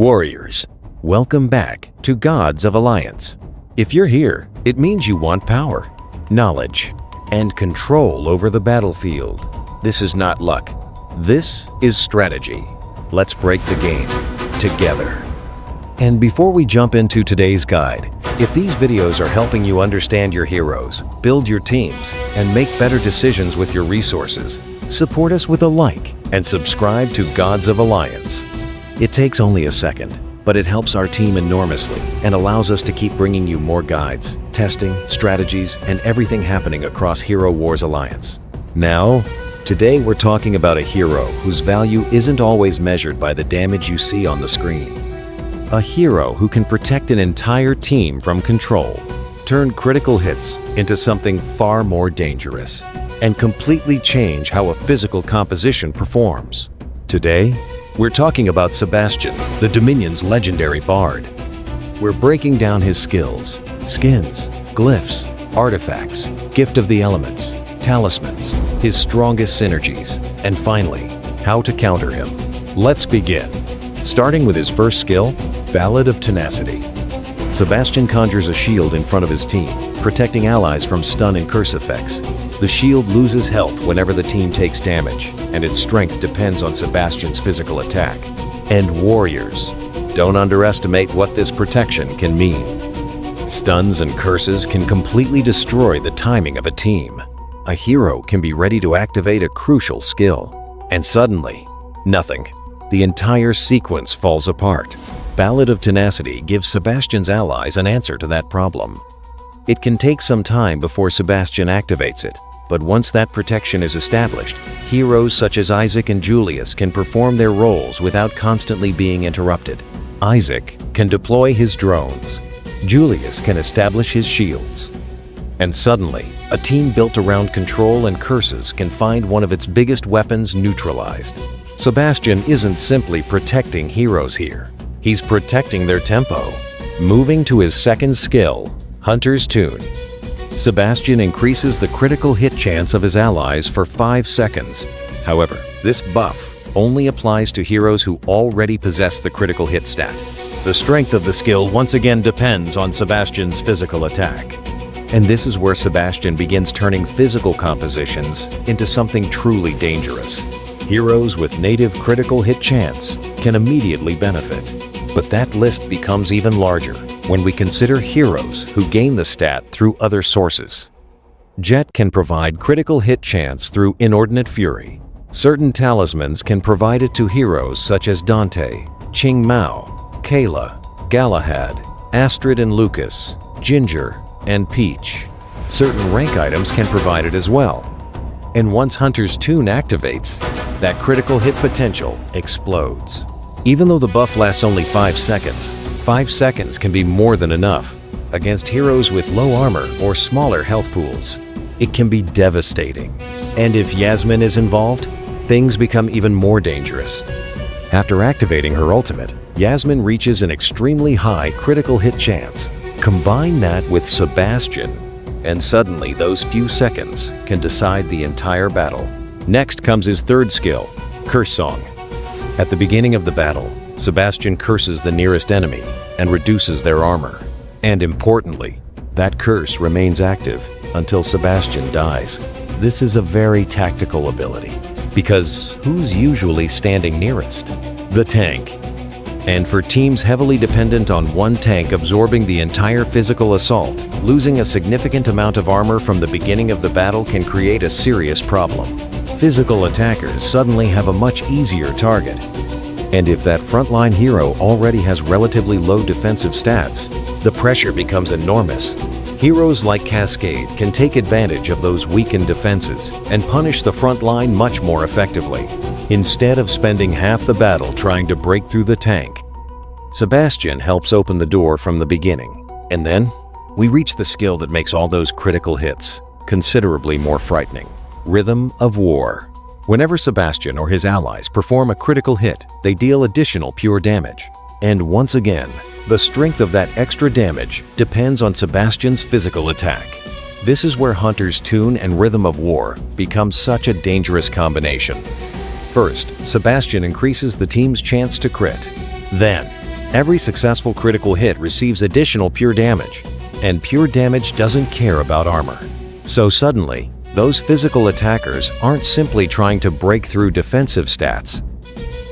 Warriors, welcome back to Gods of Alliance. If you're here, it means you want power, knowledge, and control over the battlefield. This is not luck. This is strategy. Let's break the game together. And before we jump into today's guide, if these videos are helping you understand your heroes, build your teams, and make better decisions with your resources, support us with a like and subscribe to Gods of Alliance. It takes only a second, but it helps our team enormously and allows us to keep bringing you more guides, testing, strategies, and everything happening across Hero Wars Alliance. Now, today we're talking about a hero whose value isn't always measured by the damage you see on the screen. A hero who can protect an entire team from control, turn critical hits into something far more dangerous, and completely change how a physical composition performs. Today, we're talking about Sebastian, the Dominion's legendary bard. We're breaking down his skills, skins, glyphs, artifacts, gift of the elements, talismans, his strongest synergies, and finally, how to counter him. Let's begin. Starting with his first skill, Ballad of Tenacity. Sebastian conjures a shield in front of his team, protecting allies from stun and curse effects. The shield loses health whenever the team takes damage, and its strength depends on Sebastian's physical attack. And warriors, don't underestimate what this protection can mean. Stuns and curses can completely destroy the timing of a team. A hero can be ready to activate a crucial skill, and suddenly, nothing. The entire sequence falls apart. Ballad of Tenacity gives Sebastian's allies an answer to that problem. It can take some time before Sebastian activates it, but once that protection is established, heroes such as Isaac and Julius can perform their roles without constantly being interrupted. Isaac can deploy his drones. Julius can establish his shields. And suddenly, a team built around control and curses can find one of its biggest weapons neutralized. Sebastian isn't simply protecting heroes here. He's protecting their tempo. Moving to his second skill, Hunter's Tune. Sebastian increases the critical hit chance of his allies for 5 seconds. However, this buff only applies to heroes who already possess the critical hit stat. The strength of the skill once again depends on Sebastian's physical attack. And this is where Sebastian begins turning physical compositions into something truly dangerous. Heroes with native critical hit chance can immediately benefit. But that list becomes even larger when we consider heroes who gain the stat through other sources. Jet can provide critical hit chance through Inordinate Fury. Certain talismans can provide it to heroes such as Dante, Ching Mao, Kayla, Galahad, Astrid and Lucas, Ginger, and Peach. Certain rank items can provide it as well. And once Hunter's Tune activates, that critical hit potential explodes. Even though the buff lasts only 5 seconds, 5 seconds can be more than enough. Against heroes with low armor or smaller health pools, it can be devastating. And if Yasmine is involved, things become even more dangerous. After activating her ultimate, Yasmine reaches an extremely high critical hit chance. Combine that with Sebastian, and suddenly those few seconds can decide the entire battle. Next comes his third skill, Curse Song. At the beginning of the battle, Sebastian curses the nearest enemy and reduces their armor. And importantly, that curse remains active until Sebastian dies. This is a very tactical ability, because who's usually standing nearest? The tank. And for teams heavily dependent on one tank absorbing the entire physical assault, losing a significant amount of armor from the beginning of the battle can create a serious problem. Physical attackers suddenly have a much easier target. And if that frontline hero already has relatively low defensive stats, the pressure becomes enormous. Heroes like Cascade can take advantage of those weakened defenses and punish the front line much more effectively. Instead of spending half the battle trying to break through the tank, Sebastian helps open the door from the beginning. And then, we reach the skill that makes all those critical hits considerably more frightening. Rhythm of War. Whenever Sebastian or his allies perform a critical hit, they deal additional pure damage. And once again, the strength of that extra damage depends on Sebastian's physical attack. This is where Hunter's Tune and Rhythm of War become such a dangerous combination. First, Sebastian increases the team's chance to crit. Then, Every successful critical hit receives additional pure damage, and pure damage doesn't care about armor. So suddenly, those physical attackers aren't simply trying to break through defensive stats.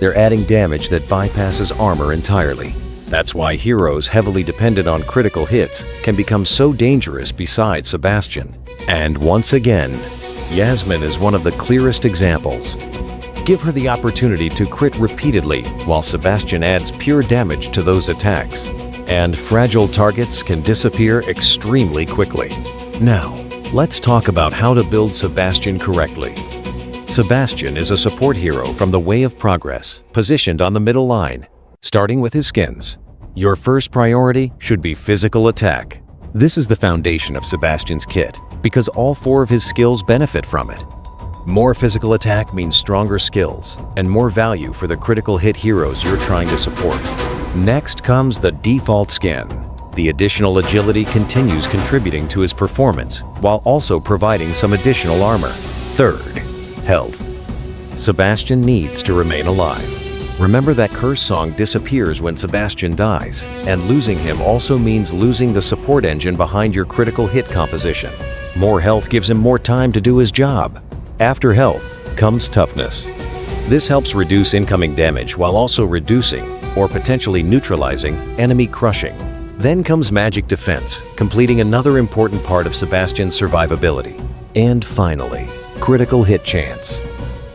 They're adding damage that bypasses armor entirely. That's why heroes heavily dependent on critical hits can become so dangerous beside Sebastian. And once again, Yasmine is one of the clearest examples. Give her the opportunity to crit repeatedly while Sebastian adds pure damage to those attacks, and fragile targets can disappear extremely quickly. Now, let's talk about how to build Sebastian correctly. Sebastian is a support hero from the Way of Progress, positioned on the middle line, starting with his skins. Your first priority should be physical attack. This is the foundation of Sebastian's kit, because all 4 of his skills benefit from it. More physical attack means stronger skills and more value for the critical hit heroes you're trying to support. Next comes the default skin. The additional agility continues contributing to his performance while also providing some additional armor. Third, health. Sebastian needs to remain alive. Remember that curse song disappears when Sebastian dies, and losing him also means losing the support engine behind your critical hit composition. More health gives him more time to do his job. After health comes toughness. This helps reduce incoming damage while also reducing, or potentially neutralizing, enemy crushing. Then comes magic defense, completing another important part of Sebastian's survivability. And finally, critical hit chance.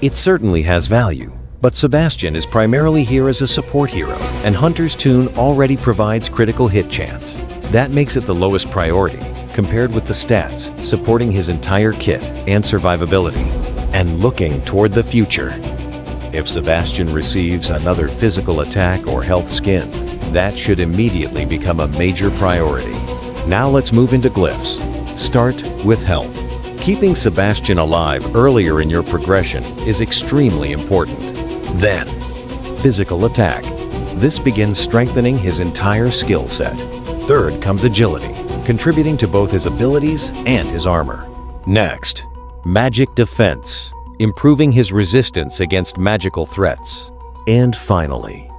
It certainly has value, but Sebastian is primarily here as a support hero, and Hunter's Tune already provides critical hit chance. That makes it the lowest priority, compared with the stats supporting his entire kit and survivability. And looking toward the future, if Sebastian receives another physical attack or health skin, that should immediately become a major priority. Now let's move into glyphs. Start with health. Keeping Sebastian alive earlier in your progression is extremely important. Then, physical attack. This begins strengthening his entire skill set. Third comes agility, contributing to both his abilities and his armor. Next, magic defense, improving his resistance against magical threats. And finally,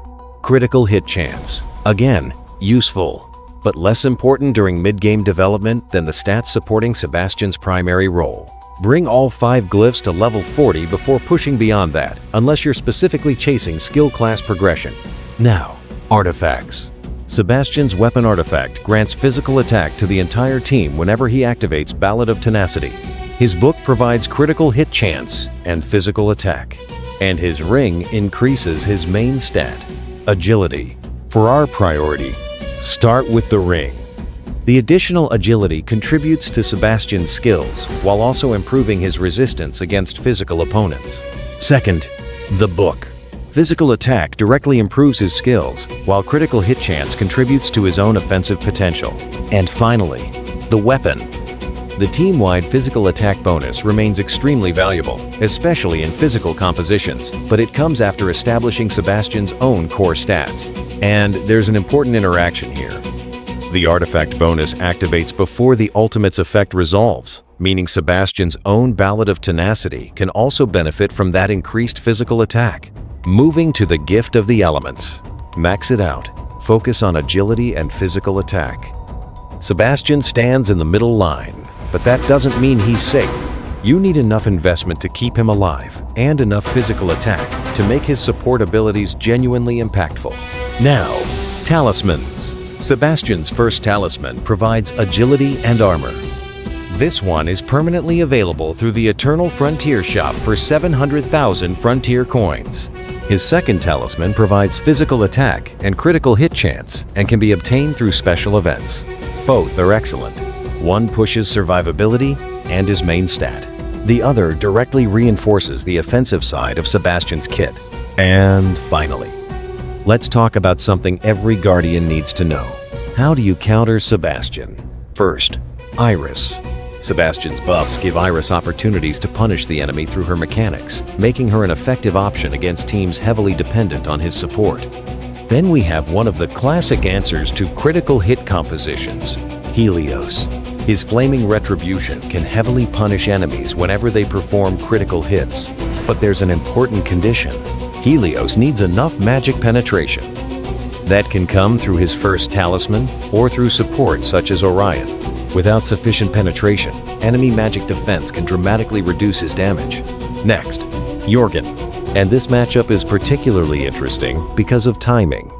critical hit chance. Again, useful, but less important during mid-game development than the stats supporting Sebastian's primary role. Bring all 5 glyphs to level 40 before pushing beyond that, unless you're specifically chasing skill class progression. Now, artifacts. Sebastian's weapon artifact grants physical attack to the entire team whenever he activates Ballad of Tenacity. His book provides critical hit chance and physical attack. And his ring increases his main stat, agility. For our priority, start with the ring. The additional agility contributes to Sebastian's skills while also improving his resistance against physical opponents. Second, the book. Physical attack directly improves his skills, while critical hit chance contributes to his own offensive potential. And finally, the weapon. The team-wide physical attack bonus remains extremely valuable, especially in physical compositions, but it comes after establishing Sebastian's own core stats. And there's an important interaction here. The artifact bonus activates before the ultimate's effect resolves, meaning Sebastian's own Ballad of Tenacity can also benefit from that increased physical attack. Moving to the Gift of the Elements. Max it out. Focus on agility and physical attack. Sebastian stands in the middle line, but that doesn't mean he's safe. You need enough investment to keep him alive and enough physical attack to make his support abilities genuinely impactful. Now, Talismans. Sebastian's first talisman provides agility and armor. This one is permanently available through the Eternal Frontier shop for 700,000 Frontier coins. His second talisman provides physical attack and critical hit chance and can be obtained through special events. Both are excellent. One pushes survivability and his main stat. The other directly reinforces the offensive side of Sebastian's kit. And finally, let's talk about something every Guardian needs to know. How do you counter Sebastian? First, Iris. Sebastian's buffs give Iris opportunities to punish the enemy through her mechanics, making her an effective option against teams heavily dependent on his support. Then we have one of the classic answers to critical hit compositions, Helios. His flaming retribution can heavily punish enemies whenever they perform critical hits. But there's an important condition. Helios needs enough magic penetration. That can come through his first talisman or through support such as Orion. Without sufficient penetration, enemy magic defense can dramatically reduce his damage. Next, Jorgen. And this matchup is particularly interesting because of timing.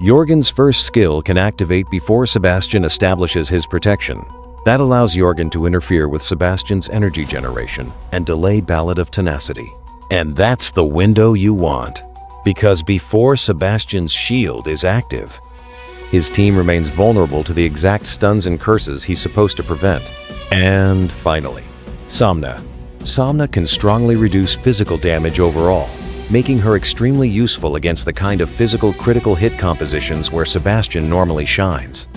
Jorgen's first skill can activate before Sebastian establishes his protection. That allows Jorgen to interfere with Sebastian's energy generation and delay Ballad of Tenacity. And that's the window you want. Because before Sebastian's shield is active, his team remains vulnerable to the exact stuns and curses he's supposed to prevent. And finally, Somna. Somna can strongly reduce physical damage overall, making her extremely useful against the kind of physical critical hit compositions where Sebastian normally shines.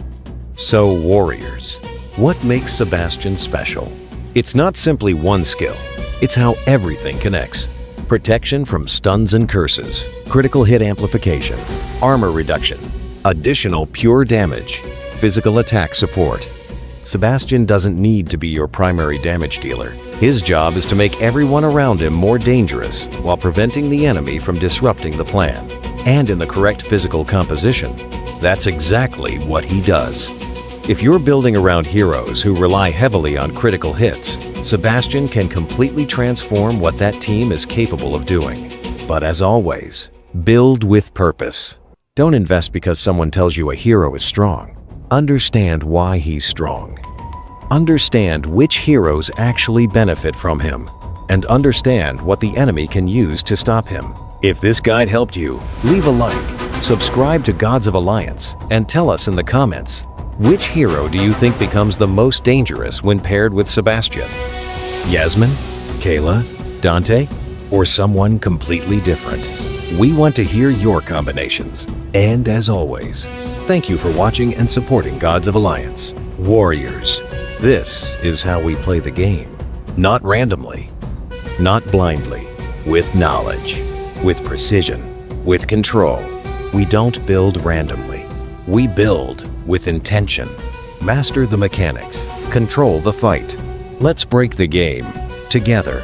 So, warriors, what makes Sebastian special? It's not simply one skill, it's how everything connects. Protection from stuns and curses, critical hit amplification, armor reduction, additional pure damage, physical attack support. Sebastian doesn't need to be your primary damage dealer. His job is to make everyone around him more dangerous while preventing the enemy from disrupting the plan. And in the correct physical composition, that's exactly what he does. If you're building around heroes who rely heavily on critical hits, Sebastian can completely transform what that team is capable of doing. But as always, build with purpose. Don't invest because someone tells you a hero is strong. Understand why he's strong. Understand which heroes actually benefit from him, and understand what the enemy can use to stop him. If this guide helped you, leave a like, subscribe to Gods of Alliance, and tell us in the comments, which hero do you think becomes the most dangerous when paired with Sebastian? Yasmine, Kayla, Dante, or someone completely different? We want to hear your combinations. And as always, thank you for watching and supporting Gods of Alliance. Warriors, this is how we play the game. Not randomly, not blindly, with knowledge, with precision, with control. We don't build randomly. We build with intention. Master the mechanics. Control the fight. Let's break the game together.